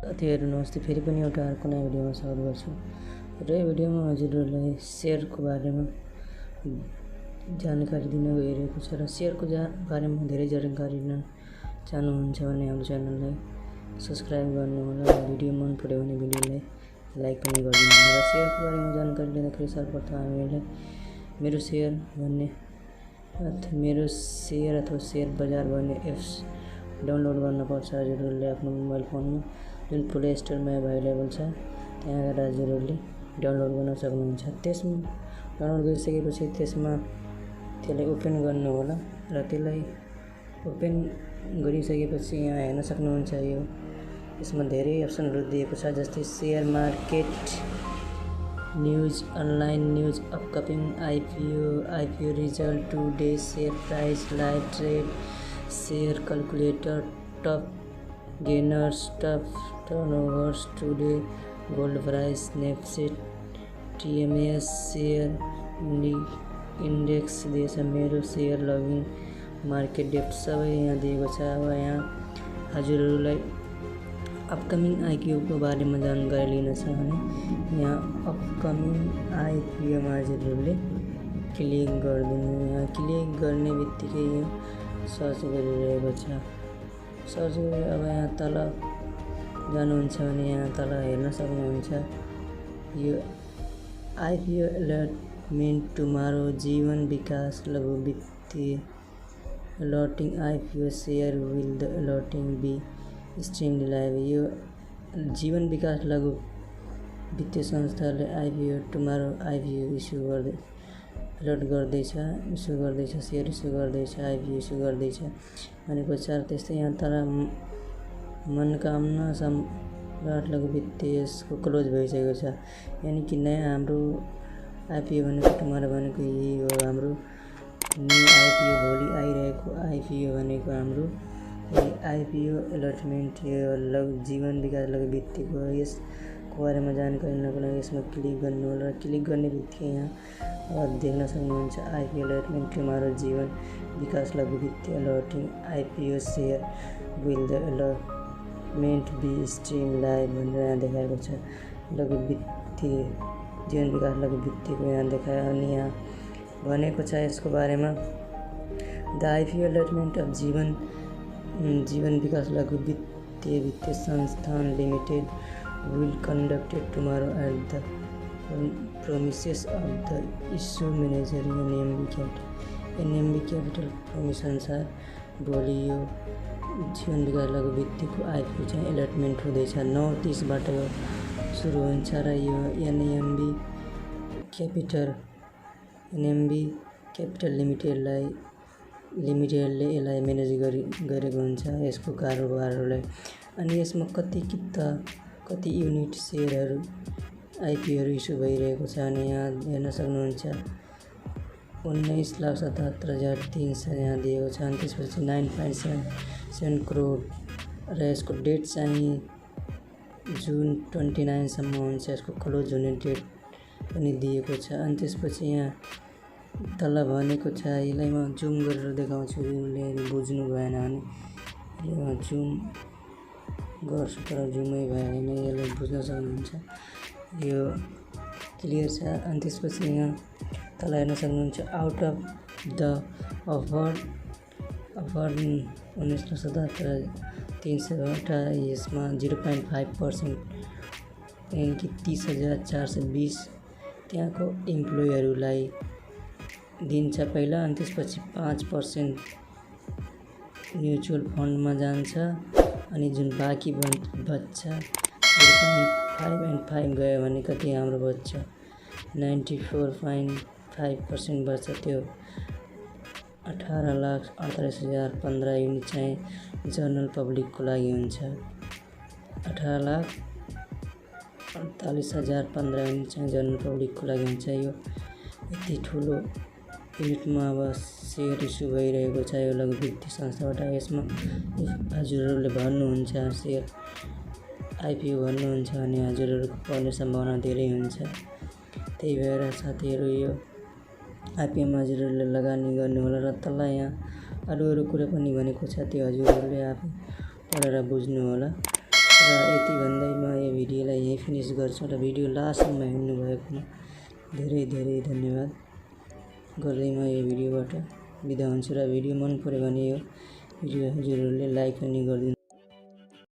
साथीहरु नमस्ते। फेरि पनि एउटा अर्को नयाँ भिडियोमा स्वागत गर्छु र यो भिडियोमा हजुरहरूलाई सेयरको बारेमा जानकारी दिन गइरहेको छ र सेयरको बारेमा धेरै जानकारी लिन चाहनुहुन्छ भने हाम्रो च्यानललाई सब्स्क्राइब गर्नुहोला। भिडियो मन पर्यो भने भिडियोलाई लाइक पनि गरिदिनु होला। र सेयरको बारेमा जानकारी लिँदाखेरि सर्वप्रथम हामीले मेरो सेयर अथवा सेयर बजार भन्ने एप्स डाउनलोड गर्नुपर्छ। हजुरहरूले आफ्नो मोबाइल फोनमा जुन प्ले स्टोरमा अभाइलेबल छ त्यहाँ गएर हजुरहरूले डाउनलोड गर्न सक्नुहुन्छ। त्यसमा डाउनलोड गरिसकेपछि त्यसलाई ओपन गर्नु होला र त्यसलाई ओपन गरिसकेपछि यहाँ हेर्न सक्नुहुन्छ यसमा धेरै अप्सनहरू दिएको छ, जस्तै share market, news, online news, upcoming IPO result, today share price, live trade, share calculator, top gainers, top turnovers, today gold price, Snapchat, TMS, share index दिएछ, मेरो शेयर लगिङ, मार्केट डेप्थ सबै यहाँ दिएको छ। अब यहाँ हजुरहरूलाई अपकमिङ IPO को बारेमा जानकारी लिन छ भने यहाँ अपकमिङ IPO मा हजुरहरूले क्लिक गरिदिनु। यहाँ क्लिक गर्ने बित्तिकै यो सर्च गरिरहेको छ। सर्च गरे अब यहाँ तल जानुहुन्छ भने यहाँ तल हेर्न सक्नुहुन्छ यो IPO अलर्टमेन्ट टुमारो, जीवन विकास लघुवित्तीय allotting IPO share will the allotting be streamed live. यो जीवन विकास लघु वित्तीय संस्थाले IPO टुमारो IPO इस्यु गर्दैछ, शेयर इस्यु गर्दैछ, IPO इस्यु गर्दैछ भनेको छ। त्यस्तै यहाँ तर मनोकामना सम्राट लघु वित्तीय यसको क्लोज भइसकेको छ। यानि कि नयाँ हाम्रो IPO भनेको टुमारो भनेको यही हो। हाम्रो न्यू IPO भोलि आइरहेको IPO भनेको हाम्रो IPO अलर्टमेन्ट यो जीवन विकास लघु वित्तीयको यसको बारेमा जानकारी लिनको लागि यसमा क्लिक गर्नु होला। र क्लिक गर्ने बित्तिकै यहाँ देख्न सक्नुहुन्छ IPO अलर्टमेन्ट टुमारो, जीवन विकास लघु वित्तीय allotting IPO share will the allotment be stream live भनेर यहाँ देखाएको छ। लघु वित्तीय जीवन विकास लघु वित्तीयको यहाँ देखायो अनि यहाँ भनेको छ यसको बारेमा द IPO अलर्टमेन्ट अफ जीवन विकास लघु वित्तीय संस्थान limited will conducted tomorrow at the premises of the issue manager NMB capital permissions are। भोलि यो जीवन विकास लघु वित्तीयको IPO चाहिँ अलर्टमेन्ट हुँदैछ। 9:30बाट यो सुरु हुन्छ र यो NMB क्यापिटल लिमिटेडले यसलाई म्यानेज गरेको हुन्छ यसको कारोबारहरूलाई। अनि यसमा कति युनिट शेयरहरू IPOहरू इस्यु भइरहेको छ अनि यहाँ हेर्न सक्नुहुन्छ 19,77,300 यहाँ दिएको छ। अनि त्यसपछि 9.7 करोड र यसको डेट चाहिँ जुन 29 सम्म हुन्छ, यसको क्लोज हुने डेट पनि दिएको छ। अनि त्यसपछि यहाँ तल भनेको छ, यसलाई म जुम गरेर देखाउँछु, यसले बुझ्नु भएन भने यो जुम गर्छु तर जुमै भएन, यसलाई बुझ्न सक्नुहुन्छ। यो क्लियर छ। अनि त्यसपछि यहाँ तल हेर्न सक्नुहुन्छ आउट अफ द अफर 19,77,300बाट यसमा 0.5% यानि कि 30,420 त्यहाँको इम्प्लोइहरूलाई दिन्छ पहिला। अनि त्यसपछि 5% म्युचुअल फन्डमा जान्छ अनि जुन बाँकी बच्छ 0.5 गयो भने कति हाम्रो बच्छ 94.5% बच्छ। त्यो 18,48,015 युनिट चाहिँ जनरल पब्लिकको लागि हुन्छ। 18,48,015 युनिट चाहिँ जनरल पब्लिकको लागि हुन्छ। यो यति ठुलो युनिटमा अब शेयर इस्यु भइरहेको छ यो लघु वित्तीय संस्थाबाट। यसमा हजुरहरूले भर्नुहुन्छ शेयर IPO भन्नुहुन्छ भने हजुरहरूको पाउने सम्भावना धेरै हुन्छ। त्यही भएर साथीहरू यो IPO मा हजुरहरूले लगानी गर्नु होला। र तल यहाँ अरू कुरा पनि भनेको छ, त्यो हजुरहरूले आफै पढेर बुझ्नु होला। र यति भन्दै म यो भिडियोलाई यहीँ फिनिस गर्छु र भिडियो लास्टसम्म हेर्नुभएकोमा धेरै धेरै धन्यवाद गर्दै म यो भिडियोबाट बिदा हुन्छु र भिडियो मन पर्यो भने यो भिडियो हजुरहरूले लाइक पनि गरिदिनु।